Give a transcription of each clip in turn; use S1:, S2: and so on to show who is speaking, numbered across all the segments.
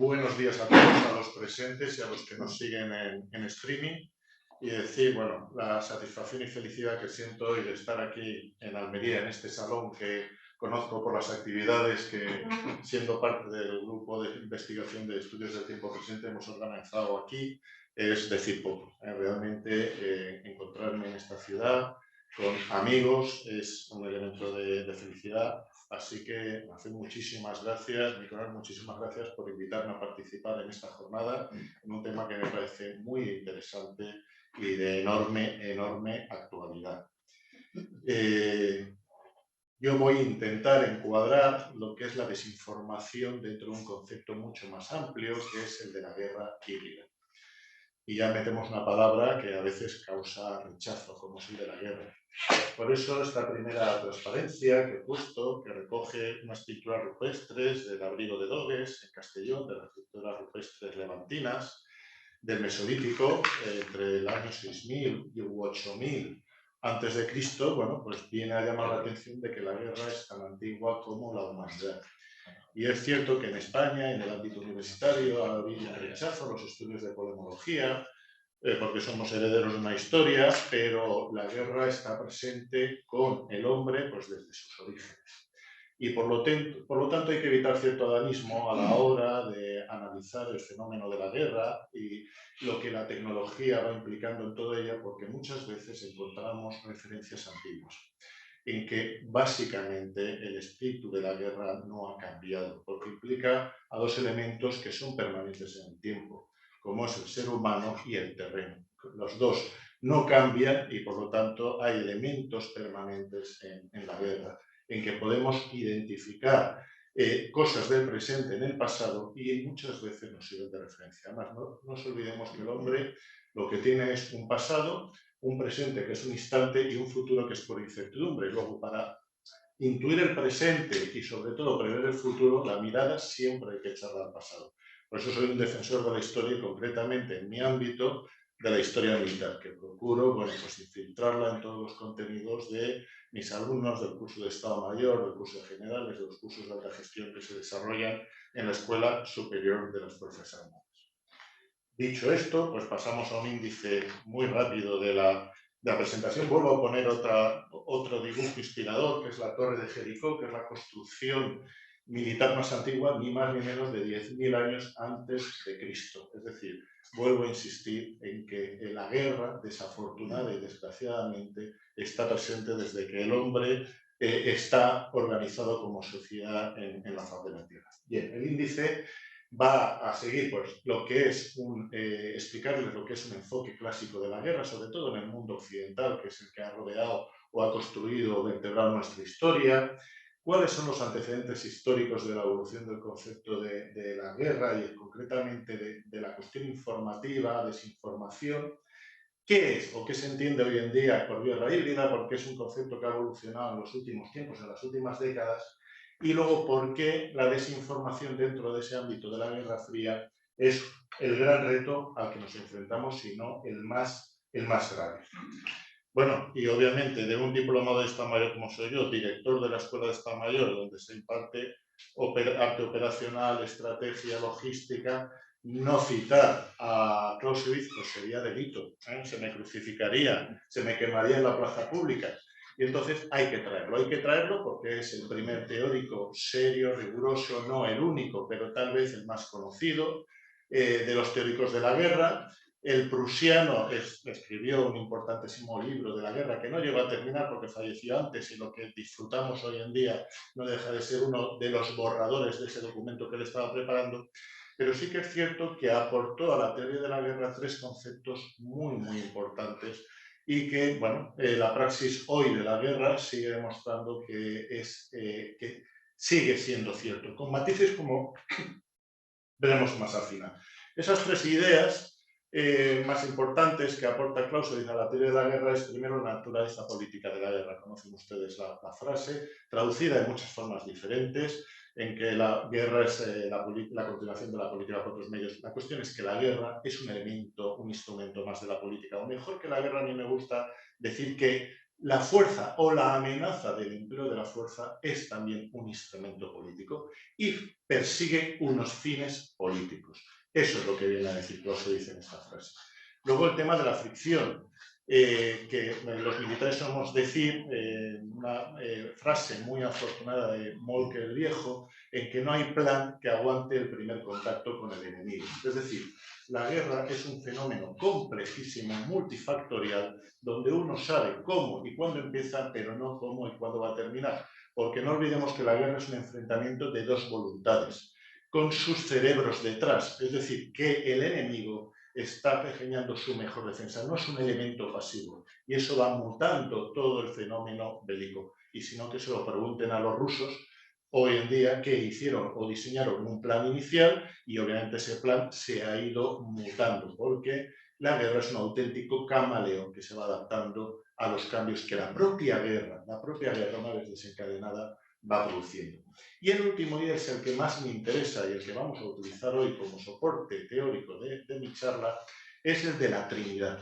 S1: buenos días a todos, a los presentes y a los que nos siguen en streaming. Y decir, bueno, la satisfacción y felicidad que siento hoy de estar aquí en Almería, en este salón que conozco por las actividades que, siendo parte del grupo de investigación de estudios del tiempo presente, hemos organizado aquí, es decir poco. Realmente encontrarme en esta ciudad con amigos es un elemento de felicidad. Así que hacer muchísimas gracias, Nicolás, muchísimas gracias por invitarme a participar en esta jornada en un tema que me parece muy interesante y de enorme actualidad. Yo voy a intentar encuadrar lo que es la desinformación dentro de un concepto mucho más amplio, que es el de la guerra híbrida. Y ya metemos una palabra que a veces causa rechazo, como es el de la guerra. Por eso esta primera transparencia que he puesto, que recoge unas pinturas rupestres del abrigo de Dogues, en Castellón, de las pinturas rupestres levantinas, del Mesolítico, entre el año 6000 y 8000 antes de Cristo, bueno, pues viene a llamar la atención de que la guerra es tan antigua como la humanidad. Y es cierto que en España, en el ámbito universitario, ha habido un rechazo a los estudios de polemología, porque somos herederos de una historia, pero la guerra está presente con el hombre pues, desde sus orígenes. Y por lo tanto hay que evitar cierto adanismo a la hora de analizar el fenómeno de la guerra y lo que la tecnología va implicando en toda ella, porque muchas veces encontramos referencias antiguas en que básicamente el espíritu de la guerra no ha cambiado, porque implica a dos elementos que son permanentes en el tiempo, como es el ser humano y el terreno. Los dos no cambian y por lo tanto hay elementos permanentes en la guerra, en que podemos identificar cosas del presente en el pasado y muchas veces nos sirven de referencia. Además, no nos olvidemos que el hombre lo que tiene es un pasado, un presente que es un instante y un futuro que es por incertidumbre. Luego, para intuir el presente y sobre todo prever el futuro, la mirada siempre hay que echarla al pasado. Por eso soy un defensor de la historia y concretamente en mi ámbito de la historia militar, que procuro, bueno, pues infiltrarla en todos los contenidos de mis alumnos del curso de Estado Mayor, del curso de Generales, de los cursos de alta gestión que se desarrollan en la Escuela Superior de las Fuerzas Armadas. Dicho esto, pues pasamos a un índice muy rápido de la presentación. Vuelvo a poner otro dibujo inspirador, que es la Torre de Jericó, que es la construcción militar más antigua, ni más ni menos de 10.000 años antes de Cristo. Es decir, vuelvo a insistir en que la guerra, desafortunada y desgraciadamente, está presente desde que el hombre está organizado como sociedad en la faz de la Tierra. Bien, el índice va a seguir pues, lo que es explicarles lo que es un enfoque clásico de la guerra, sobre todo en el mundo occidental, que es el que ha rodeado o ha construido o vertebrado nuestra historia, cuáles son los antecedentes históricos de la evolución del concepto de la guerra y concretamente de la cuestión informativa, desinformación, qué es o qué se entiende hoy en día por guerra híbrida, porque es un concepto que ha evolucionado en los últimos tiempos, en las últimas décadas, y luego por qué la desinformación dentro de ese ámbito de la Guerra Fría es el gran reto al que nos enfrentamos, si no el más grave. Bueno, y obviamente de un diplomado de Estado Mayor como soy yo, director de la Escuela de Estado Mayor, donde se imparte arte operacional, estrategia, logística, no citar a Clausewitz pues sería delito, se me crucificaría, se me quemaría en la plaza pública. Y entonces hay que traerlo porque es el primer teórico serio, riguroso, no el único, pero tal vez el más conocido de los teóricos de la guerra. El prusiano escribió un importantísimo libro de la guerra que no llegó a terminar porque falleció antes y lo que disfrutamos hoy en día no deja de ser uno de los borradores de ese documento que él estaba preparando. Pero sí que es cierto que aportó a la teoría de la guerra tres conceptos muy importantes y que, bueno, la praxis hoy de la guerra sigue demostrando que sigue siendo cierto, con matices como veremos más al final. Esas tres ideas más importantes que aporta Clausewitz a la teoría de la guerra es primero la naturaleza política de la guerra. Conocen ustedes la frase, traducida de muchas formas diferentes, en que la guerra es la continuación de la política por otros medios. La cuestión es que la guerra es un elemento, un instrumento más de la política. O mejor que la guerra, a mí me gusta decir que la fuerza o la amenaza del empleo de la fuerza es también un instrumento político y persigue unos fines políticos. Eso es lo que viene a decir Clausewitz en esta frase. Luego el tema de la fricción, que los militares somos decir, una frase muy afortunada de Moltke el Viejo, en que no hay plan que aguante el primer contacto con el enemigo. Es decir, la guerra es un fenómeno complejísimo, multifactorial, donde uno sabe cómo y cuándo empieza, pero no cómo y cuándo va a terminar. Porque no olvidemos que la guerra es un enfrentamiento de dos voluntades, con sus cerebros detrás. Es decir, que el enemigo está pergeñando su mejor defensa, no es un elemento pasivo. Y eso va mutando todo el fenómeno bélico. Y si no, que se lo pregunten a los rusos hoy en día, que hicieron o diseñaron un plan inicial y obviamente ese plan se ha ido mutando, porque la guerra es un auténtico camaleón que se va adaptando a los cambios que la propia guerra, una vez desencadenada, va produciendo. Y el último, y es el que más me interesa y el que vamos a utilizar hoy como soporte teórico de mi charla, es el de la Trinidad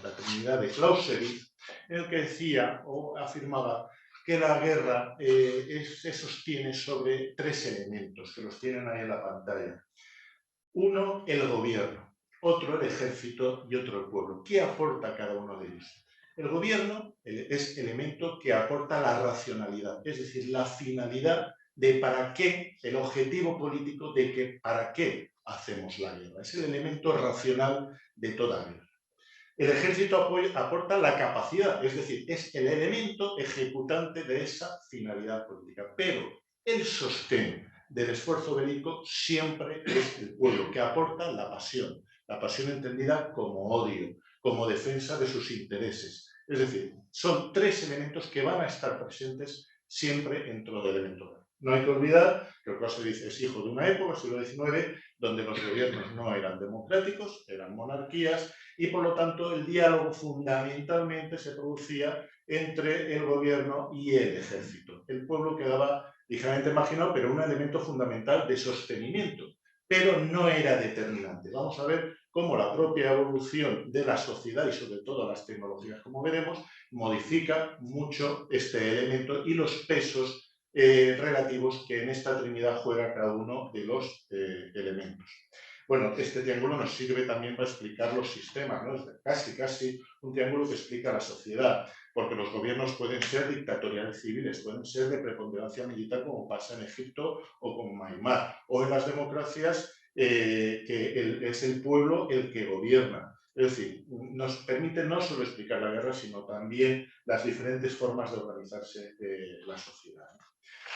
S1: de Clausewitz, en el que decía o afirmaba que la guerra se sostiene sobre tres elementos, que los tienen ahí en la pantalla. Uno, el gobierno, otro, el ejército y otro, el pueblo. ¿Qué aporta cada uno de ellos? El gobierno es elemento que aporta la racionalidad, es decir, la finalidad de para qué, el objetivo político de que para qué hacemos la guerra. Es el elemento racional de toda guerra. El ejército aporta la capacidad, es decir, es el elemento ejecutante de esa finalidad política. Pero el sostén del esfuerzo bélico siempre es el pueblo, que aporta la pasión entendida como odio, como defensa de sus intereses. Es decir, son tres elementos que van a estar presentes siempre dentro del elemento. No hay que olvidar que Clausewitz es hijo de una época, siglo XIX, donde los gobiernos no eran democráticos, eran monarquías, y por lo tanto el diálogo fundamentalmente se producía entre el gobierno y el ejército. El pueblo quedaba ligeramente marginado, pero un elemento fundamental de sostenimiento, pero no era determinante. Vamos a ver cómo la propia evolución de la sociedad y sobre todo las tecnologías, como veremos, modifica mucho este elemento y los pesos relativos que en esta trinidad juega cada uno de los elementos. Bueno, este triángulo nos sirve también para explicar los sistemas, ¿no? Es casi un triángulo que explica la sociedad, porque los gobiernos pueden ser dictatoriales civiles, pueden ser de preponderancia militar, como pasa en Egipto o con Myanmar, o en las democracias, que es el pueblo el que gobierna. Es decir, nos permite no solo explicar la guerra, sino también las diferentes formas de organizarse la sociedad.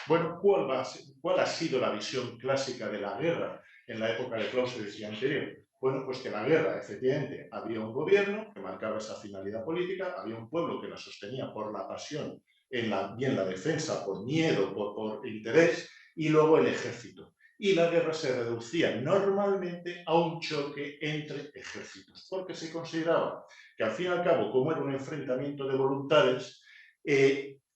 S1: Bueno, ¿cuál ha sido la visión clásica de la guerra en la época de Clausewitz y anterior? Bueno, pues que la guerra, efectivamente, había un gobierno que marcaba esa finalidad política, había un pueblo que la sostenía por la pasión, bien la defensa, por miedo, por interés, y luego el ejército. Y la guerra se reducía normalmente a un choque entre ejércitos, porque se consideraba que al fin y al cabo, como era un enfrentamiento de voluntades,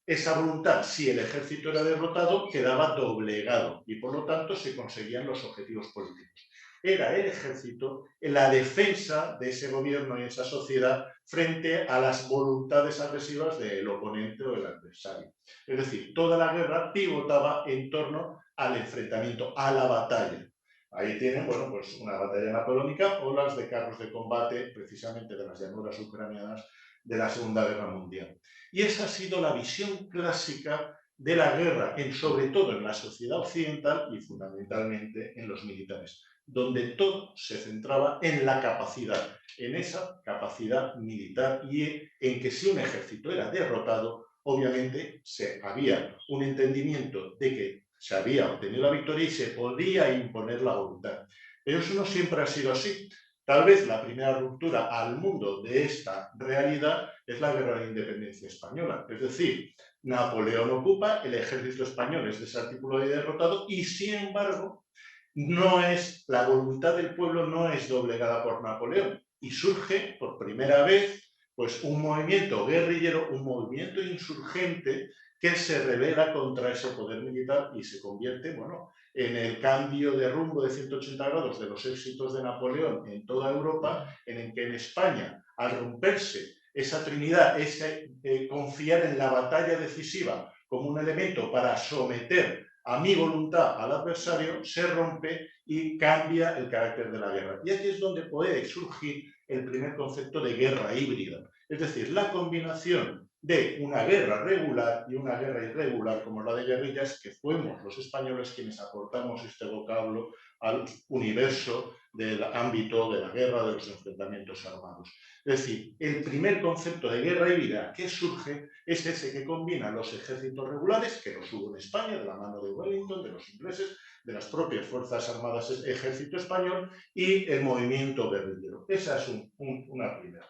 S1: esa voluntad, si el ejército era derrotado, quedaba doblegado y por lo tanto se conseguían los objetivos políticos. Era el ejército la defensa de ese gobierno y esa sociedad frente a las voluntades agresivas del oponente o del adversario. Es decir, toda la guerra pivotaba en torno al enfrentamiento, a la batalla. Ahí tienen, bueno, pues una batalla napoleónica o las de carros de combate, precisamente de las llanuras ucranianas de la Segunda Guerra Mundial. Y esa ha sido la visión clásica de la guerra, sobre todo en la sociedad occidental y fundamentalmente en los militares, donde todo se centraba en la capacidad, en esa capacidad militar y en que si un ejército era derrotado, obviamente había un entendimiento de que se había obtenido la victoria y se podía imponer la voluntad. Pero eso no siempre ha sido así. Tal vez la primera ruptura al mundo de esta realidad es la Guerra de Independencia Española. Es decir, Napoleón ocupa, el ejército español es desarticulado y derrotado y, sin embargo, la voluntad del pueblo no es doblegada por Napoleón y surge por primera vez pues, un movimiento guerrillero, un movimiento insurgente que se rebela contra ese poder militar y se convierte, bueno, en el cambio de rumbo de 180 grados de los éxitos de Napoleón en toda Europa, en el que en España, al romperse esa trinidad, ese confiar en la batalla decisiva como un elemento para someter a mi voluntad al adversario, se rompe y cambia el carácter de la guerra. Y aquí es donde puede surgir el primer concepto de guerra híbrida, es decir, la combinación de una guerra regular y una guerra irregular como la de guerrillas, que fuimos los españoles quienes aportamos este vocablo al universo del ámbito de la guerra, de los enfrentamientos armados. Es decir, el primer concepto de guerra híbrida que surge es ese que combina los ejércitos regulares, que los hubo en España, de la mano de Wellington, de los ingleses, de las propias Fuerzas Armadas del Ejército Español, y el movimiento guerrillero. Esa es una primera.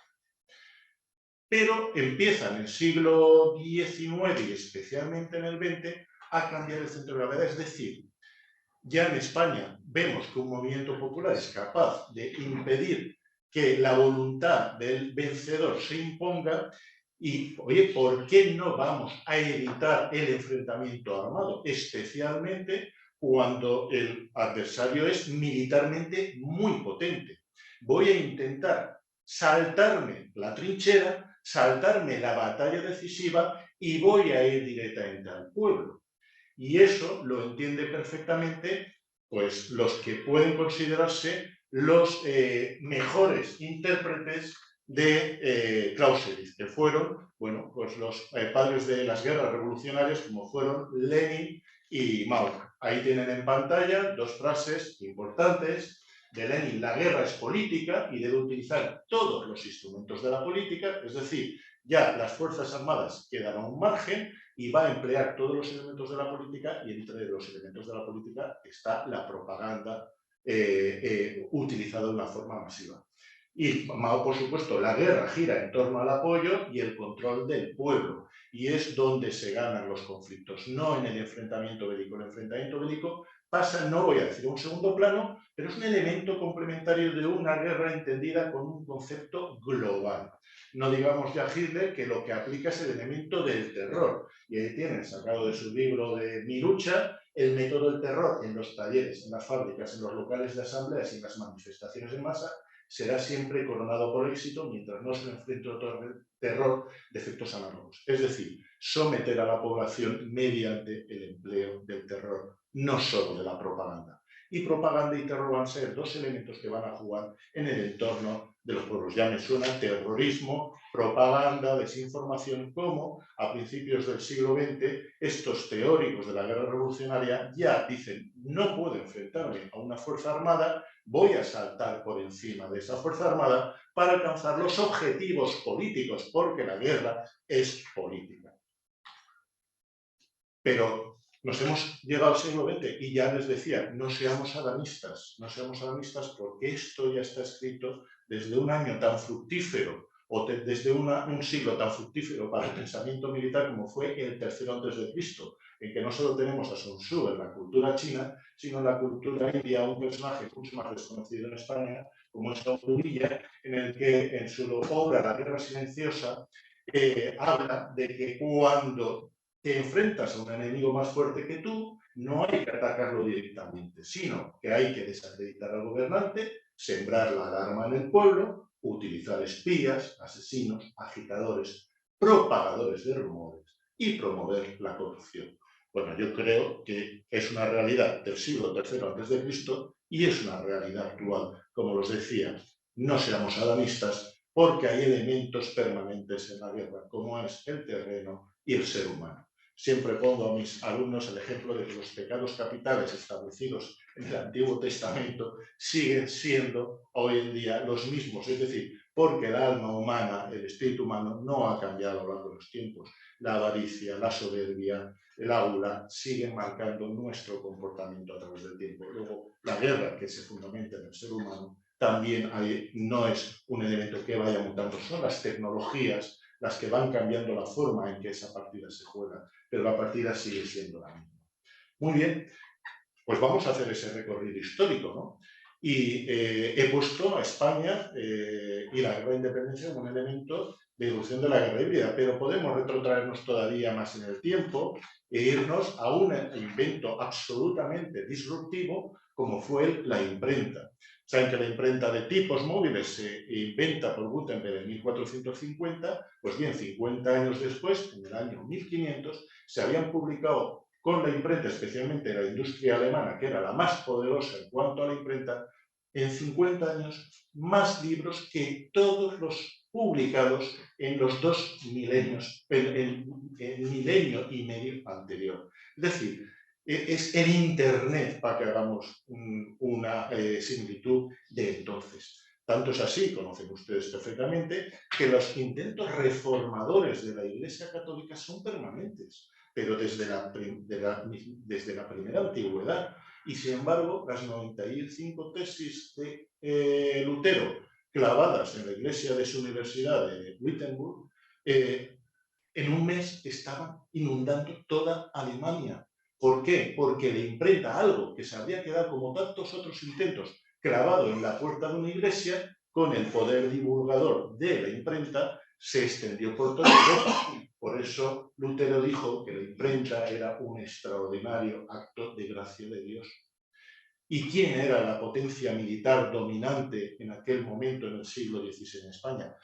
S1: Pero empieza en el siglo XIX y especialmente en el XX a cambiar el centro de gravedad, es decir, ya en España vemos que un movimiento popular es capaz de impedir que la voluntad del vencedor se imponga y, oye, ¿por qué no vamos a evitar el enfrentamiento armado? Especialmente cuando el adversario es militarmente muy potente. Voy a intentar saltarme la trinchera, saltarme la batalla decisiva y voy a ir directamente al pueblo. Y eso lo entiende perfectamente pues, los que pueden considerarse los mejores intérpretes de Clausewitz, que fueron bueno, pues los padres de las guerras revolucionarias, como fueron Lenin y Mao. Ahí tienen en pantalla dos frases importantes de Lenin: la guerra es política y debe utilizar todos los instrumentos de la política, es decir, ya las Fuerzas Armadas quedan a un margen y va a emplear todos los elementos de la política, y entre los elementos de la política está la propaganda utilizada de una forma masiva. Y Mao, por supuesto, la guerra gira en torno al apoyo y el control del pueblo, y es donde se ganan los conflictos, no en el enfrentamiento bélico. El enfrentamiento bélico pasa, no voy a decir un segundo plano, pero es un elemento complementario de una guerra entendida con un concepto global. No digamos ya Hitler, que lo que aplica es el elemento del terror. Y ahí tienen, sacado de su libro de Mi lucha, el método del terror en los talleres, en las fábricas, en los locales de asambleas y en las manifestaciones en masa, será siempre coronado por éxito mientras no se enfrente otro terror de efectos análogos. Es decir, someter a la población mediante el empleo del terror, no solo de la propaganda. Y propaganda y terror van a ser dos elementos que van a jugar en el entorno de los pueblos. Ya me suena terrorismo, propaganda, desinformación, como a principios del siglo XX estos teóricos de la guerra revolucionaria ya dicen: no puedo enfrentarme a una fuerza armada, voy a saltar por encima de esa fuerza armada para alcanzar los objetivos políticos, porque la guerra es política. Pero nos hemos llegado al siglo XX y ya les decía, no seamos adamistas porque esto ya está escrito desde un año tan fructífero o desde un siglo tan fructífero para el pensamiento militar como fue el tercero antes de Cristo, en que no solo tenemos a Sun Tzu en la cultura china, sino en la cultura india, un personaje mucho más desconocido en España, como es Villa, en el que en su obra La guerra silenciosa habla de que cuando te enfrentas a un enemigo más fuerte que tú, no hay que atacarlo directamente, sino que hay que desacreditar al gobernante, sembrar la alarma en el pueblo, utilizar espías, asesinos, agitadores, propagadores de rumores y promover la corrupción. Bueno, yo creo que es una realidad del siglo III a.C. y es una realidad actual. Como los decía, no seamos adamistas porque hay elementos permanentes en la guerra, como es el terreno y el ser humano. Siempre pongo a mis alumnos el ejemplo de que los pecados capitales establecidos en el Antiguo Testamento siguen siendo hoy en día los mismos, es decir, porque el alma humana, el espíritu humano, no ha cambiado a lo largo de los tiempos. La avaricia, la soberbia, el aula siguen marcando nuestro comportamiento a través del tiempo. Luego, la guerra, que se fundamenta en el ser humano, también no es un elemento que vaya mutando, son las tecnologías las que van cambiando la forma en que esa partida se juega, pero la partida sigue siendo la misma. Muy bien, pues vamos a hacer ese recorrido histórico, ¿no? Y he puesto a España y la guerra de independencia como un elemento de irrupción de la guerra híbrida, pero podemos retrotraernos todavía más en el tiempo e irnos a un invento absolutamente disruptivo como fue la imprenta. Saben que la imprenta de tipos móviles se inventa por Gutenberg en 1450, pues bien, 50 años después, en el año 1500, se habían publicado con la imprenta, especialmente la industria alemana, que era la más poderosa en cuanto a la imprenta, en 50 años, más libros que todos los publicados en los 2 milenios, el milenio y medio anterior. Es decir, es el Internet, para que hagamos una similitud de entonces. Tanto es así, conocen ustedes perfectamente, que los intentos reformadores de la Iglesia Católica son permanentes, pero desde la primera antigüedad. Y sin embargo, las 95 tesis de Lutero clavadas en la iglesia de su universidad de Wittenberg, en un mes estaban inundando toda Alemania. ¿Por qué? Porque la imprenta, algo que se habría quedado como tantos otros intentos clavado en la puerta de una iglesia, con el poder divulgador de la imprenta, se extendió por toda Europa. Por eso Lutero dijo que la imprenta era un extraordinario acto de gracia de Dios. ¿Y quién era la potencia militar dominante en aquel momento, en el siglo XVI en España?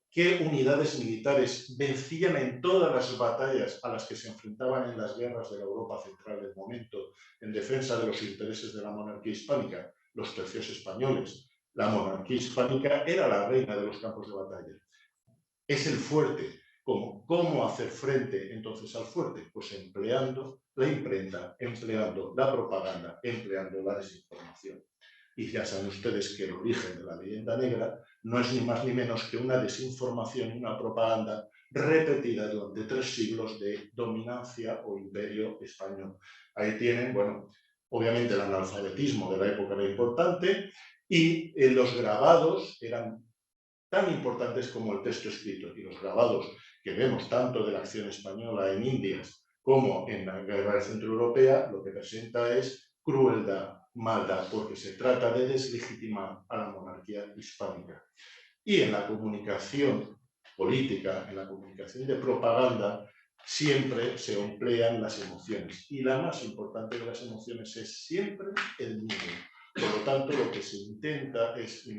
S1: ¿Qué unidades militares vencían en todas las batallas a las que se enfrentaban en las guerras de la Europa central del momento en defensa de los intereses de la monarquía hispánica? Los tercios españoles. La monarquía hispánica era la reina de los campos de batalla. Es el fuerte. ¿Cómo hacer frente entonces al fuerte? Pues empleando la imprenta, empleando la propaganda, empleando la desinformación. Y ya saben ustedes que el origen de la leyenda negra no es ni más ni menos que una desinformación y una propaganda repetida durante 3 siglos de dominancia o imperio español. Ahí tienen, bueno, obviamente el analfabetismo de la época era importante y los grabados eran tan importantes como el texto escrito. Y los grabados que vemos tanto de la acción española en Indias como en la guerra centroeuropea, lo que presenta es crueldad, maldad, porque se trata de deslegitimar a la monarquía hispánica. Y en la comunicación política, en la comunicación de propaganda, siempre se emplean las emociones. Y la más importante de las emociones es siempre el miedo. Por lo tanto, lo que se intenta es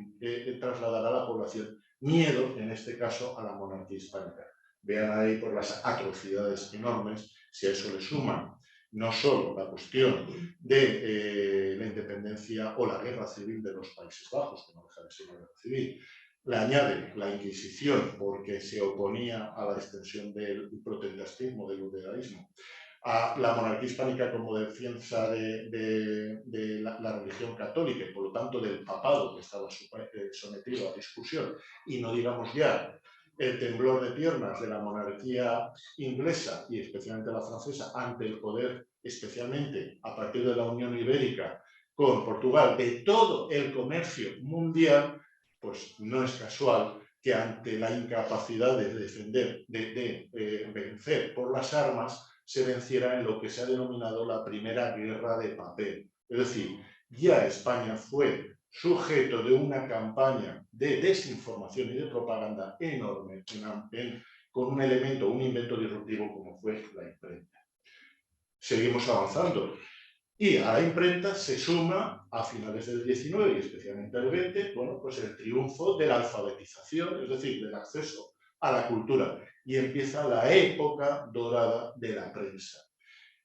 S1: trasladar a la población miedo, en este caso, a la monarquía hispánica. Vean ahí por las atrocidades enormes, si a eso le suman no solo la cuestión de la independencia o la guerra civil de los Países Bajos, que no deja de ser una guerra civil, le añade la Inquisición porque se oponía a la extensión del protestantismo, del luteralismo, a la monarquía hispánica como defensa de la religión católica y por lo tanto del papado que estaba sometido a discusión, y no digamos ya el temblor de piernas de la monarquía inglesa y especialmente la francesa ante el poder, especialmente a partir de la Unión Ibérica con Portugal, de todo el comercio mundial, pues no es casual que ante la incapacidad de defender, de vencer por las armas, se venciera en lo que se ha denominado la primera guerra de papel. Es decir, ya España fue sujeto de una campaña de desinformación y de propaganda enorme con un elemento, un invento disruptivo como fue la imprenta. Seguimos avanzando. Y a la imprenta se suma, a finales del XIX y especialmente del XX, bueno, pues el triunfo de la alfabetización, es decir, del acceso a la cultura. Y empieza la época dorada de la prensa.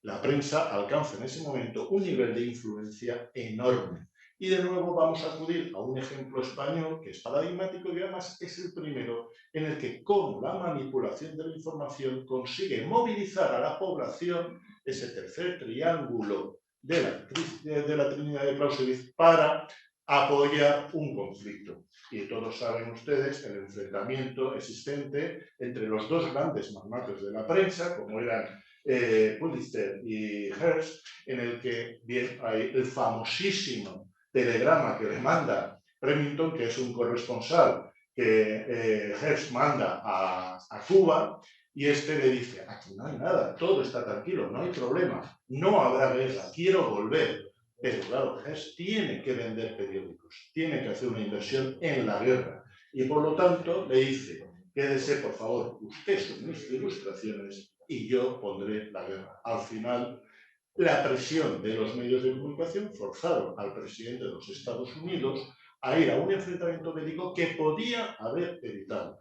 S1: La prensa alcanza en ese momento un nivel de influencia enorme. Y de nuevo vamos a acudir a un ejemplo español que es paradigmático y además es el primero en el que con la manipulación de la información consigue movilizar a la población, ese tercer triángulo de la Trinidad de Clausewitz, para apoyar un conflicto. Y todos saben ustedes el enfrentamiento existente entre los dos grandes magnates de la prensa, como eran Pulitzer y Hearst, en el que bien, hay el famosísimo telegrama que le manda Remington, que es un corresponsal que Hearst manda a Cuba, y este le dice, aquí no hay nada, todo está tranquilo, no hay problema, no habrá guerra, quiero volver. Pero claro, Hearst tiene que vender periódicos, tiene que hacer una inversión en la guerra, y por lo tanto le dice, quédese por favor, usted suministra ilustraciones y yo pondré la guerra. Al final, la presión de los medios de comunicación forzaron al presidente de los Estados Unidos a ir a un enfrentamiento bélico que podía haber evitado.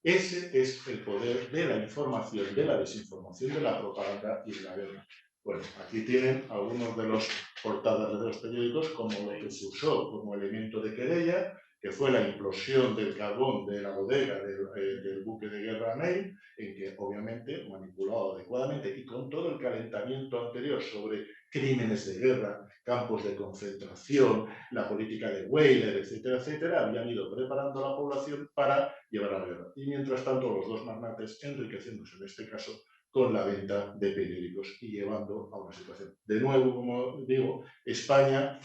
S1: Ese es el poder de la información, de la desinformación, de la propaganda y de la guerra. Bueno, aquí tienen algunos de los portadas de los periódicos como lo que se usó como elemento de querella, que fue la implosión del carbón de la bodega del buque de guerra Maine, en que obviamente, manipulado adecuadamente y con todo el calentamiento anterior sobre crímenes de guerra, campos de concentración, la política de Weyler, etcétera, etcétera, habían ido preparando a la población para llevar a la guerra. Y mientras tanto, los dos magnates enriqueciéndose en este caso con la venta de periódicos y llevando a una situación. De nuevo, como digo, España,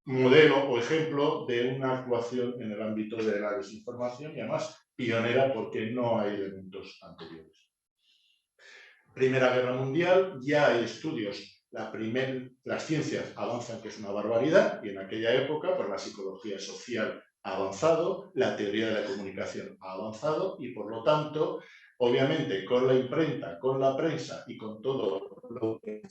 S1: modelo o ejemplo de una actuación en el ámbito de la desinformación y además pionera porque no hay elementos anteriores. Primera Guerra Mundial, ya hay estudios, las ciencias avanzan, que es una barbaridad, y en aquella época pues la psicología social ha avanzado, la teoría de la comunicación ha avanzado y por lo tanto, obviamente con la imprenta, con la prensa y con todo lo que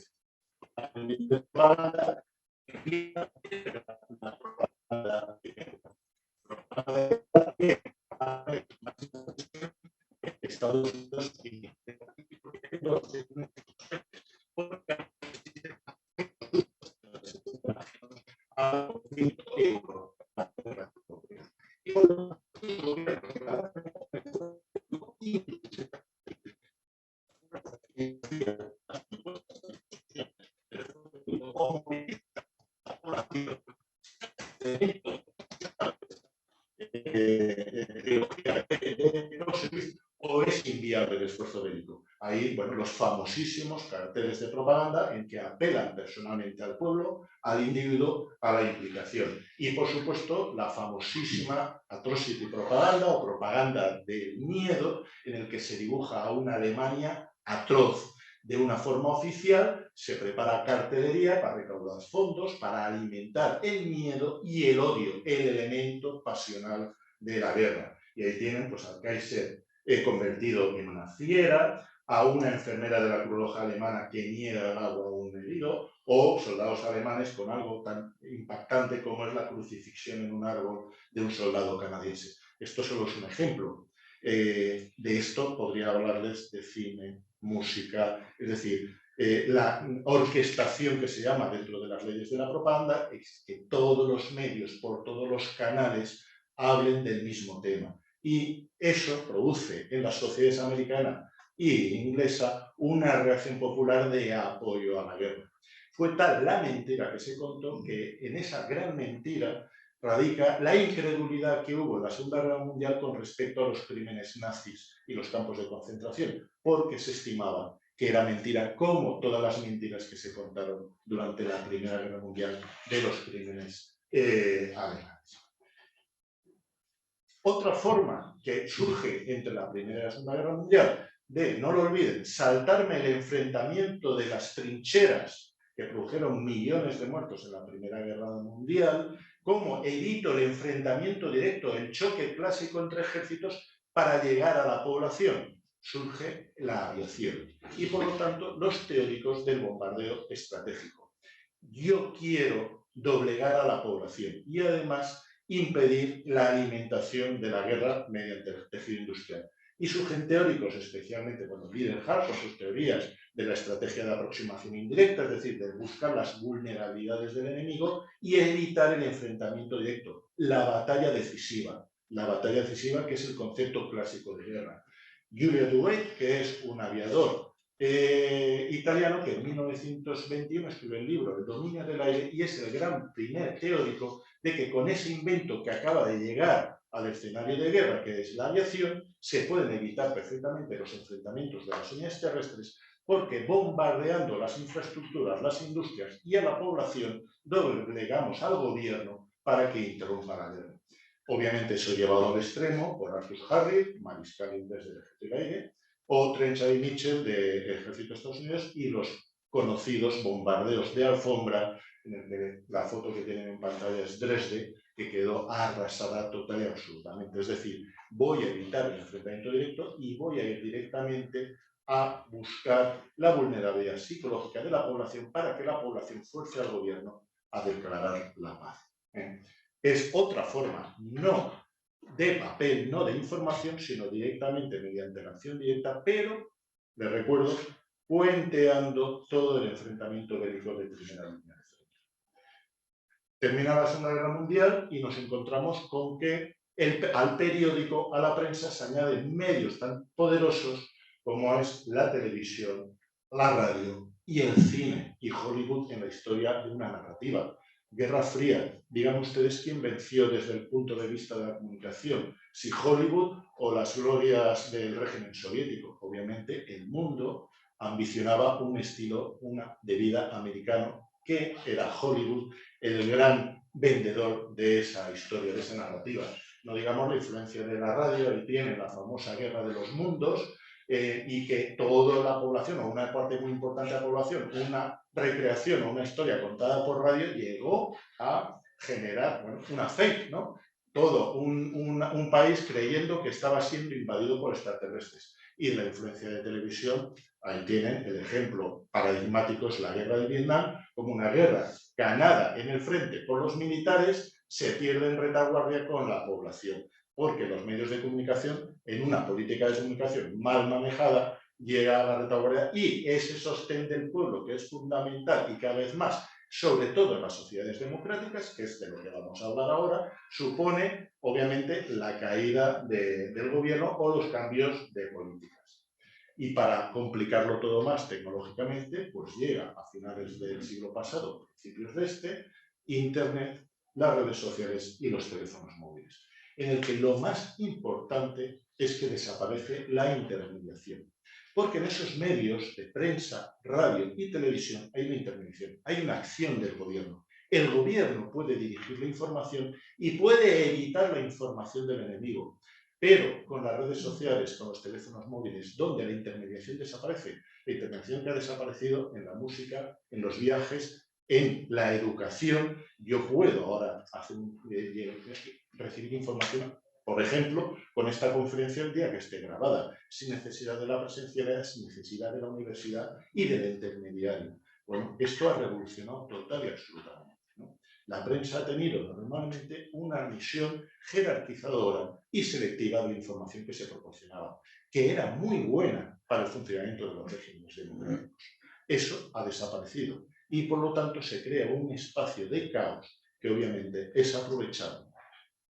S1: Estados Unidos y o es inviable el esfuerzo bélico. Ahí, bueno, los famosísimos carteles de propaganda en que apelan personalmente al pueblo, al individuo, a la implicación. Y, por supuesto, la famosísima atrocity propaganda o propaganda del miedo, en el que se dibuja a una Alemania atroz. De una forma oficial, se prepara cartelería para recaudar fondos, para alimentar el miedo y el odio, el elemento pasional de la guerra. Y ahí tienen pues, al Kaiser convertido en una fiera, a una enfermera de la Cruz Roja alemana que niega el agua a un herido, o soldados alemanes con algo tan impactante como es la crucifixión en un árbol de un soldado canadiense. Esto solo es un ejemplo. De esto podría hablarles de cine, música, es decir, la orquestación que se llama dentro de las leyes de la propaganda es que todos los medios, por todos los canales, hablen del mismo tema. Y eso produce en las sociedades americana y inglesa una reacción popular de apoyo a la guerra. Fue tal la mentira que se contó que en esa gran mentira radica la incredulidad que hubo en la Segunda Guerra Mundial con respecto a los crímenes nazis y los campos de concentración, porque se estimaba que era mentira, como todas las mentiras que se contaron durante la Primera Guerra Mundial de los crímenes alemanes. Otra forma que surge entre la Primera y la Segunda Guerra Mundial de, no lo olviden, saltarme el enfrentamiento de las trincheras que produjeron millones de muertos en la Primera Guerra Mundial, como evito el enfrentamiento directo, el choque clásico entre ejércitos para llegar a la población. Surge la aviación y, por lo tanto, los teóricos del bombardeo estratégico. Yo quiero doblegar a la población y, además, impedir la alimentación de la guerra mediante el tejido industrial. Y surgen teóricos, especialmente Lidenhall, con sus teorías de la estrategia de aproximación indirecta, es decir, de buscar las vulnerabilidades del enemigo y evitar el enfrentamiento directo, la batalla decisiva. La batalla decisiva, que es el concepto clásico de guerra. Giulio Douhet, que es un aviador italiano, que en 1921 escribe el libro El dominio del aire y es el gran primer teórico de que con ese invento que acaba de llegar al escenario de guerra, que es la aviación, se pueden evitar perfectamente los enfrentamientos de las unidades terrestres porque bombardeando las infraestructuras, las industrias y a la población, doblegamos al gobierno para que interrumpa la guerra. Obviamente eso llevado al extremo por Arthur Harris, mariscal inglés del ejército del aire, o Trenchard y Mitchell del ejército de Estados Unidos y los conocidos bombardeos de alfombra, en el que la foto que tienen en pantalla es Dresde, que quedó arrasada total y absolutamente. Es decir, voy a evitar el enfrentamiento directo y voy a ir directamente a buscar la vulnerabilidad psicológica de la población para que la población fuerce al gobierno a declarar la paz. Es otra forma, no de papel, no de información, sino directamente mediante la acción directa, pero, les recuerdo, puenteando todo el enfrentamiento bélico de primera línea de frente. Termina la Segunda Guerra Mundial y nos encontramos con que al periódico, a la prensa, se añaden medios tan poderosos como es la televisión, la radio y el cine y Hollywood en la historia de una narrativa. Guerra Fría, digan ustedes quién venció desde el punto de vista de la comunicación, si Hollywood o las glorias del régimen soviético. Obviamente el mundo ambicionaba un estilo de vida americano, que era Hollywood el gran vendedor de esa historia, de esa narrativa. No digamos la influencia de la radio, ahí tiene la famosa Guerra de los Mundos, y que toda la población, o una parte muy importante de la población, una recreación o una historia contada por radio, llegó a generar una fake, ¿no? Todo un país creyendo que estaba siendo invadido por extraterrestres. Y la influencia de televisión, ahí tienen el ejemplo paradigmático, es la guerra de Vietnam, como una guerra ganada en el frente por los militares, se pierde en retaguardia con la población, porque los medios de comunicación, en una política de comunicación mal manejada, llega a la retaguardia y ese sostén del pueblo, que es fundamental y cada vez más, sobre todo en las sociedades democráticas, que es de lo que vamos a hablar ahora, supone, obviamente, la caída del gobierno o los cambios de políticas. Y para complicarlo todo más tecnológicamente, pues llega a finales del siglo pasado, principios de este, Internet, las redes sociales y los teléfonos móviles, en el que lo más importante es que desaparece la intermediación. Porque en esos medios de prensa, radio y televisión hay una intermediación, hay una acción del gobierno. El gobierno puede dirigir la información y puede evitar la información del enemigo. Pero con las redes sociales, con los teléfonos móviles, donde la intermediación desaparece, la intermediación que ha desaparecido en la música, en los viajes, en la educación. Yo puedo ahora recibir información, por ejemplo, con esta conferencia el día que esté grabada, sin necesidad de la presencialidad, sin necesidad de la universidad y del intermediario. Bueno, esto ha revolucionado total y absolutamente, ¿no? La prensa ha tenido normalmente una misión jerarquizadora y selectiva de la información que se proporcionaba, que era muy buena para el funcionamiento de los regímenes democráticos. Eso ha desaparecido y, por lo tanto, se crea un espacio de caos que obviamente es aprovechado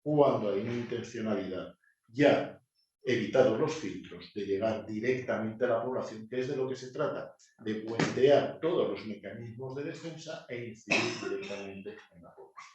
S1: cuando hay una intencionalidad ya evitados los filtros de llegar directamente a la población, que es de lo que se trata, de puentear todos los mecanismos de defensa e incidir directamente en la población.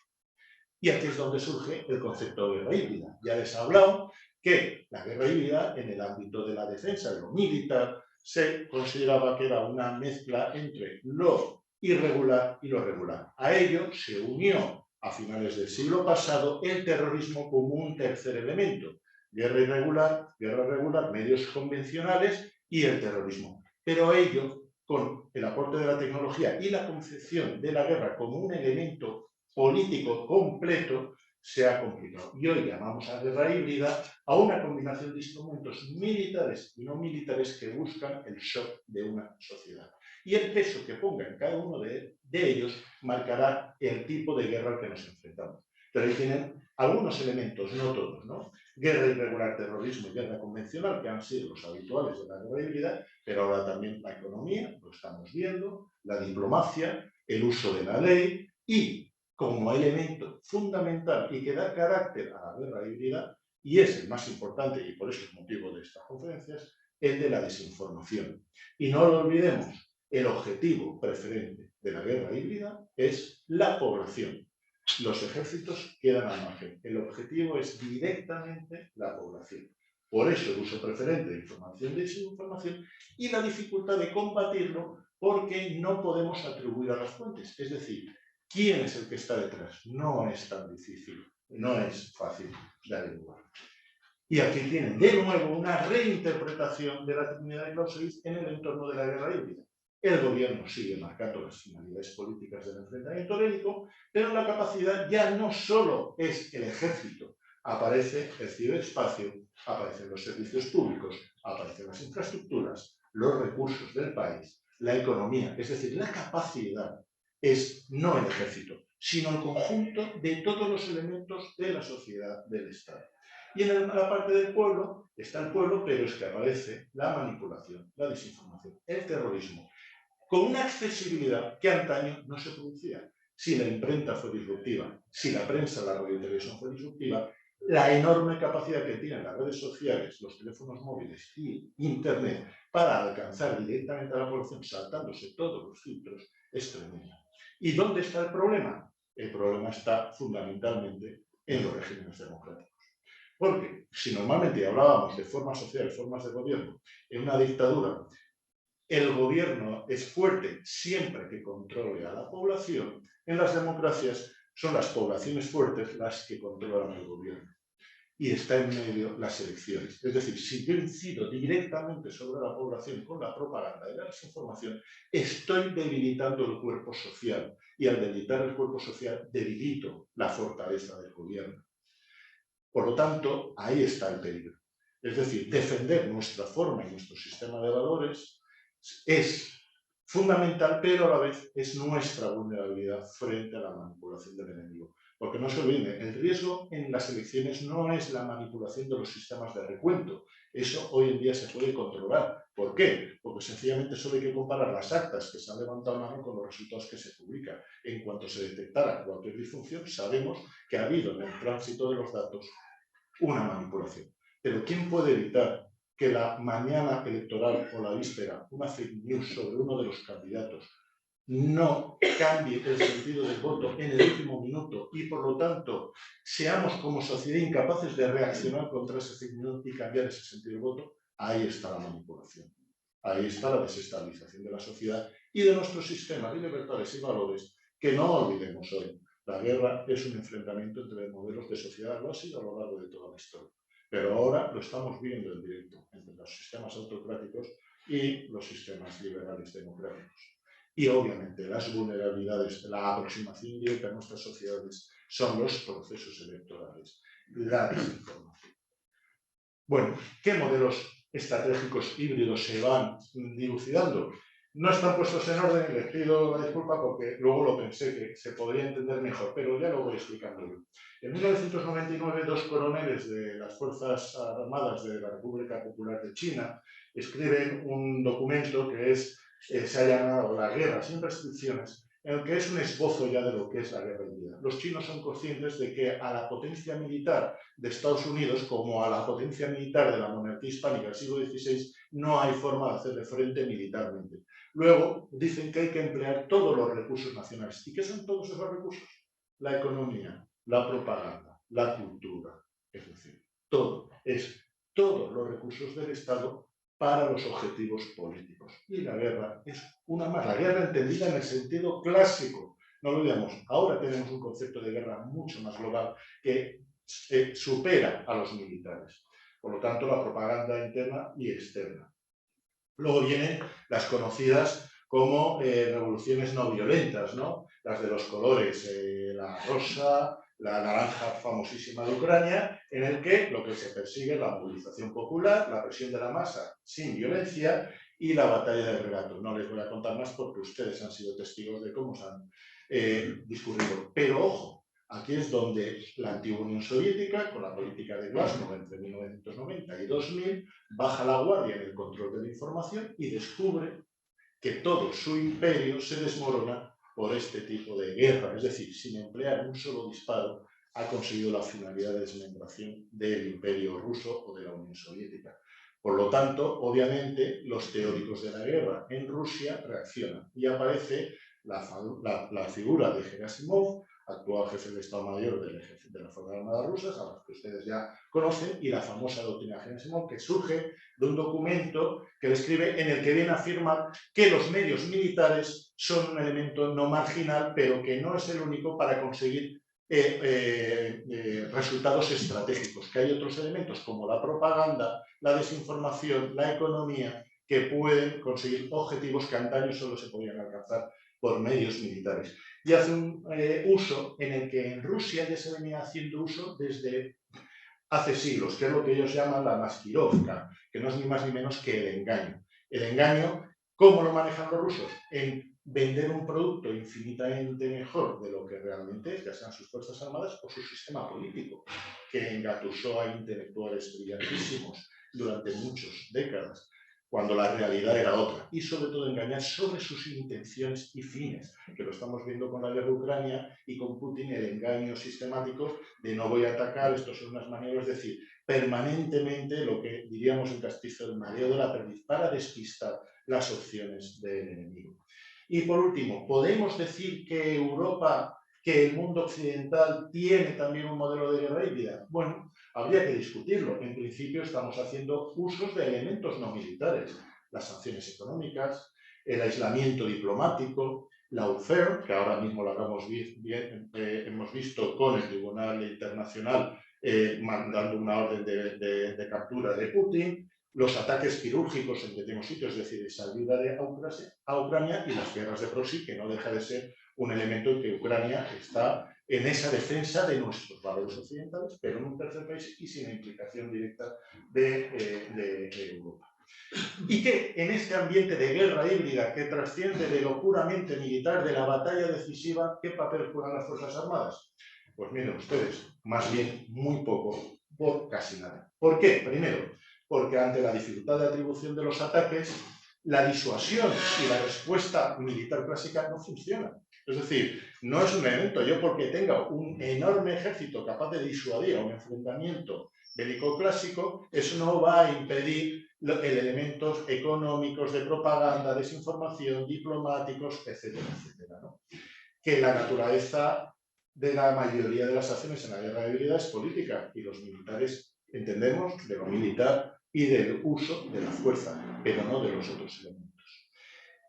S1: Y aquí es donde surge el concepto de guerra híbrida. Ya les he hablado que la guerra híbrida, en el ámbito de la defensa, de lo militar, se consideraba que era una mezcla entre lo irregular y lo regular. A ello se unió a finales del siglo pasado el terrorismo como un tercer elemento. Guerra irregular, medios convencionales y el terrorismo. Pero ello, con el aporte de la tecnología y la concepción de la guerra como un elemento político completo, se ha complicado. Y hoy llamamos a guerra híbrida a una combinación de instrumentos militares y no militares que buscan el shock de una sociedad. Y el peso que ponga en cada uno de ellos marcará el tipo de guerra al que nos enfrentamos. Pero ahí tienen algunos elementos, no todos, ¿no? Guerra irregular, terrorismo y guerra convencional, que han sido los habituales de la guerra híbrida, pero ahora también la economía, lo estamos viendo, la diplomacia, el uso de la ley y, como elemento fundamental y que da carácter a la guerra híbrida, y es el más importante, y por eso es motivo de estas conferencias, el de la desinformación. Y no lo olvidemos, el objetivo preferente de la guerra híbrida es la población. Los ejércitos quedan al margen. El objetivo es directamente la población. Por eso el uso preferente de información y desinformación y la dificultad de combatirlo, porque no podemos atribuir a las fuentes. Es decir, ¿quién es el que está detrás? No es tan difícil, no es fácil de averiguar. Y aquí tienen de nuevo una reinterpretación de la Trinidad de Clausewitz en el entorno de la guerra híbrida. El gobierno sigue marcando las finalidades políticas del enfrentamiento bélico, pero la capacidad ya no solo es el ejército. Aparece el ciberespacio, aparecen los servicios públicos, aparecen las infraestructuras, los recursos del país, la economía, es decir, la capacidad es no el ejército, sino el conjunto de todos los elementos de la sociedad del Estado. Y en la parte del pueblo está el pueblo, pero es que aparece la manipulación, la desinformación, el terrorismo, con una accesibilidad que antaño no se producía. Si la imprenta fue disruptiva, si la prensa, la radio y televisión fue disruptiva, la enorme capacidad que tienen las redes sociales, los teléfonos móviles y Internet para alcanzar directamente a la población saltándose todos los filtros es tremenda. ¿Y dónde está el problema? El problema está fundamentalmente en los regímenes democráticos. Porque si normalmente hablábamos de formas sociales, formas de gobierno, en una dictadura el gobierno es fuerte siempre que controle a la población, en las democracias son las poblaciones fuertes las que controlan el gobierno. Y está en medio las elecciones. Es decir, si yo incido directamente sobre la población con la propaganda y la desinformación, estoy debilitando el cuerpo social. Y al debilitar el cuerpo social, debilito la fortaleza del gobierno. Por lo tanto, ahí está el peligro. Es decir, defender nuestra forma y nuestro sistema de valores es fundamental, pero a la vez es nuestra vulnerabilidad frente a la manipulación del enemigo. Porque no se olviden, el riesgo en las elecciones no es la manipulación de los sistemas de recuento. Eso hoy en día se puede controlar. ¿Por qué? Porque sencillamente solo hay que comparar las actas que se han levantado a mano con los resultados que se publican. En cuanto se detectara cualquier disfunción, sabemos que ha habido en el tránsito de los datos una manipulación. Pero ¿quién puede evitar que la mañana electoral o la víspera una fake news sobre uno de los candidatos no cambie el sentido del voto en el último minuto y por lo tanto seamos como sociedad incapaces de reaccionar contra ese fake news y cambiar ese sentido del voto? Ahí está la manipulación. Ahí está la desestabilización de la sociedad y de nuestro sistema de libertades y valores que no olvidemos hoy. La guerra es un enfrentamiento entre modelos de sociedad, lo ha sido a lo largo de toda la historia. Pero ahora lo estamos viendo en directo entre los sistemas autocráticos y los sistemas liberales democráticos. Y obviamente las vulnerabilidades, la aproximación directa a nuestras sociedades son los procesos electorales, la desinformación. Bueno, ¿qué modelos estratégicos híbridos se van dilucidando? No están puestos en orden y les pido la disculpa porque luego lo pensé que se podría entender mejor, pero ya lo voy explicando yo. En 1999, dos coroneles de las Fuerzas Armadas de la República Popular de China escriben un documento que se ha llamado La Guerra sin restricciones, en el que es un esbozo ya de lo que es la guerra híbrida. Los chinos son conscientes de que a la potencia militar de Estados Unidos, como a la potencia militar de la monarquía hispánica del siglo XVI, no hay forma de hacerle frente militarmente. Luego dicen que hay que emplear todos los recursos nacionales. ¿Y qué son todos esos recursos? La economía, la propaganda, la cultura, es decir, todo. Es todos los recursos del Estado para los objetivos políticos. Y la guerra es una más. La guerra entendida en el sentido clásico. No lo olvidemos. Ahora tenemos un concepto de guerra mucho más global que supera a los militares. Por lo tanto, la propaganda interna y externa. Luego vienen las conocidas como revoluciones no violentas, ¿no? Las de los colores, la rosa, la naranja famosísima de Ucrania, en el que lo que se persigue es la movilización popular, la presión de la masa sin violencia y la batalla del relato. No les voy a contar más porque ustedes han sido testigos de cómo se han discurrido. Pero ojo, aquí es donde la antigua Unión Soviética, con la política de Glasnost entre 1990 y 2000, baja la guardia en el control de la información y descubre que todo su imperio se desmorona por este tipo de guerra. Es decir, sin emplear un solo disparo, ha conseguido la finalidad de desmembración del imperio ruso o de la Unión Soviética. Por lo tanto, obviamente, los teóricos de la guerra en Rusia reaccionan y aparece la figura de Gerasimov, actual jefe de Estado Mayor de las Fuerzas Armadas Rusas, a las que ustedes ya conocen, y la famosa doctrina Gerasimov, que surge de un documento que él escribe en el que viene a afirmar que los medios militares son un elemento no marginal, pero que no es el único para conseguir resultados estratégicos, que hay otros elementos como la propaganda, la desinformación, la economía, que pueden conseguir objetivos que antaño solo se podían alcanzar por medios militares. Y hace un uso en el que en Rusia ya se venía haciendo uso desde hace siglos, que es lo que ellos llaman la maskirovka, que no es ni más ni menos que el engaño. El engaño, ¿cómo lo manejan los rusos? En vender un producto infinitamente mejor de lo que realmente es, ya sean sus Fuerzas Armadas o su sistema político, que engatusó a intelectuales brillantísimos durante muchas décadas, cuando la realidad era otra, y sobre todo engañar sobre sus intenciones y fines, que lo estamos viendo con la guerra de Ucrania y con Putin, el engaño sistemático de no voy a atacar, estos son unas maniobras, es decir, permanentemente lo que diríamos en castizo el mareo de la perdiz, para despistar las opciones del enemigo. Y por último, ¿podemos decir que Europa, que el mundo occidental tiene también un modelo de guerra híbrida? Bueno, habría que discutirlo. En principio estamos haciendo usos de elementos no militares, las sanciones económicas, el aislamiento diplomático, la lawfare, que ahora mismo lo hemos visto con el Tribunal Internacional mandando una orden de captura de Putin, los ataques quirúrgicos en determinados sitios, es decir, esa ayuda a Ucrania y las guerras de proxy, que no deja de ser un elemento en que Ucrania está en esa defensa de nuestros valores occidentales, pero en un tercer país y sin implicación directa de Europa. Y que en este ambiente de guerra híbrida que trasciende de lo puramente militar, de la batalla decisiva, ¿qué papel juegan las Fuerzas Armadas? Pues miren ustedes, más bien muy poco, por casi nada. ¿Por qué? Primero, porque ante la dificultad de atribución de los ataques, la disuasión y la respuesta militar clásica no funcionan. Es decir, no es un elemento, yo porque tenga un enorme ejército capaz de disuadir a un enfrentamiento bélico clásico, eso no va a impedir elementos económicos de propaganda, desinformación, diplomáticos, etcétera, etcétera, ¿no? Que la naturaleza de la mayoría de las acciones en la guerra de híbrida es política y los militares entendemos de lo militar y del uso de la fuerza, pero no de los otros elementos.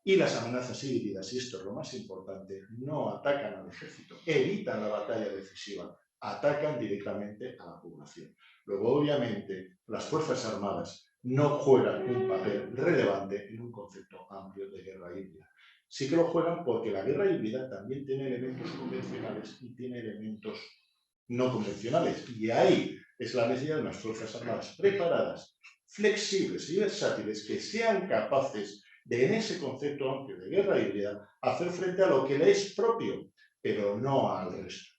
S1: Y las amenazas híbridas, y esto es lo más importante, no atacan al ejército, evitan la batalla decisiva, atacan directamente a la población. Luego, obviamente, las Fuerzas Armadas no juegan un papel relevante en un concepto amplio de guerra híbrida. Sí que lo juegan porque la guerra híbrida también tiene elementos convencionales y tiene elementos no convencionales. Y ahí es la necesidad de unas Fuerzas Armadas preparadas, flexibles y versátiles que sean capaces de, en ese concepto amplio de guerra híbrida, hacer frente a lo que le es propio, pero no al resto.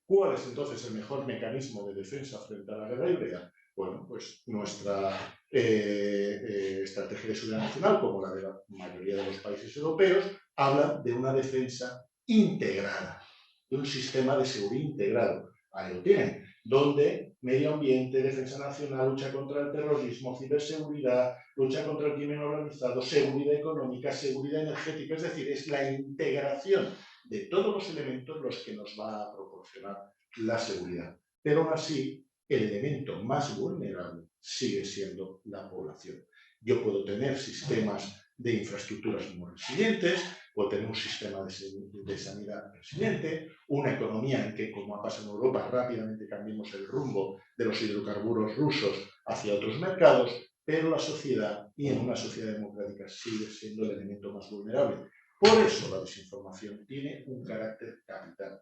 S1: ¿Cuál es entonces el mejor mecanismo de defensa frente a la guerra híbrida? Bueno, pues nuestra estrategia de seguridad nacional, como la de la mayoría de los países europeos, habla de una defensa integrada, de un sistema de seguridad integrado. Ahí lo tienen, donde medio ambiente, defensa nacional, lucha contra el terrorismo, ciberseguridad, lucha contra el crimen organizado, seguridad económica, seguridad energética, es decir, es la integración de todos los elementos los que nos va a proporcionar la seguridad. Pero aún así, el elemento más vulnerable sigue siendo la población. Yo puedo tener sistemas de infraestructuras muy resilientes, puedo tener un sistema de sanidad resiliente, una economía en que, como ha pasado en Europa, rápidamente cambiemos el rumbo de los hidrocarburos rusos hacia otros mercados, pero la sociedad, y en una sociedad democrática, sigue siendo el elemento más vulnerable. Por eso la desinformación tiene un carácter capital.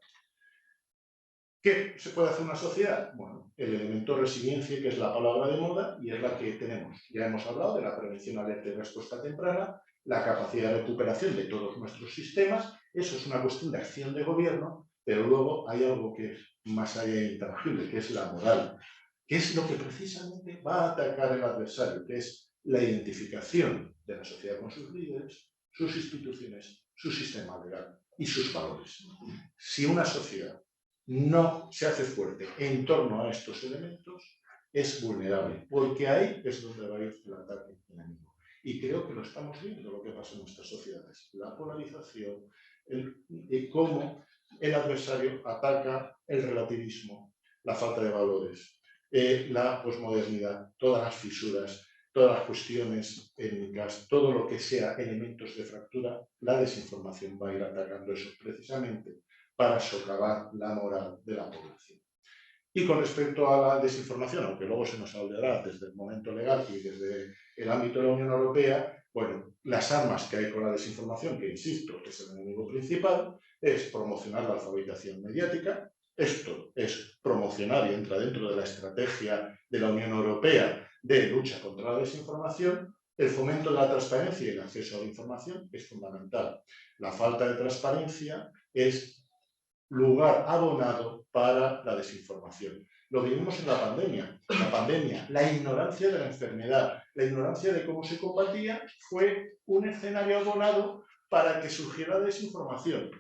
S1: ¿Qué se puede hacer en una sociedad? Bueno, el elemento resiliencia, que es la palabra de moda y es la que tenemos. Ya hemos hablado de la prevención, alerta y respuesta temprana, la capacidad de recuperación de todos nuestros sistemas. Eso es una cuestión de acción de gobierno, pero luego hay algo que es más allá de intangible, que es la moral, que es lo que precisamente va a atacar el adversario, que es la identificación de la sociedad con sus líderes, sus instituciones, su sistema legal y sus valores. Si una sociedad no se hace fuerte en torno a estos elementos, es vulnerable, porque ahí es donde va a ir el ataque enemigo. Y creo que lo estamos viendo, lo que pasa en nuestras sociedades. La polarización, cómo el adversario ataca el relativismo, la falta de valores, la posmodernidad, todas las fisuras, todas las cuestiones étnicas, todo lo que sea elementos de fractura, la desinformación va a ir atacando eso precisamente para socavar la moral de la población. Y con respecto a la desinformación, aunque luego se nos hablará desde el momento legal y desde el ámbito de la Unión Europea, bueno, las armas que hay con la desinformación, que insisto, es el enemigo principal, es promocionar la alfabetización mediática. Esto es promocionar y entra dentro de la estrategia de la Unión Europea de lucha contra la desinformación, El fomento de la transparencia y el acceso a la información es fundamental. La falta de transparencia es lugar abonado para la desinformación. Lo vivimos en la pandemia, la ignorancia de la enfermedad, la ignorancia de cómo se combatía fue un escenario abonado para que surgiera la desinformación.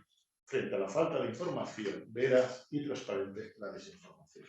S1: Frente a la falta de información veraz y transparente, la desinformación.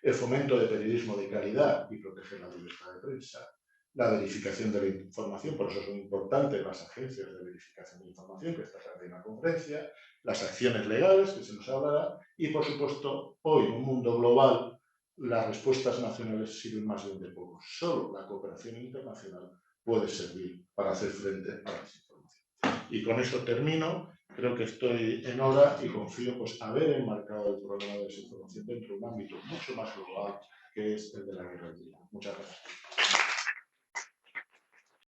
S1: El fomento de periodismo de calidad y proteger la libertad de prensa, la verificación de la información, por eso son importantes las agencias de verificación de información, que esta tarde en la conferencia, las acciones legales, que se nos hablará, y por supuesto, hoy en un mundo global, las respuestas nacionales sirven más bien de poco. Solo la cooperación internacional puede servir para hacer frente a la desinformación. Y con esto termino. Creo que estoy en hora y confío pues haber enmarcado el problema de desinformación dentro de un ámbito mucho más global que es el de la guerra híbrida. Muchas gracias.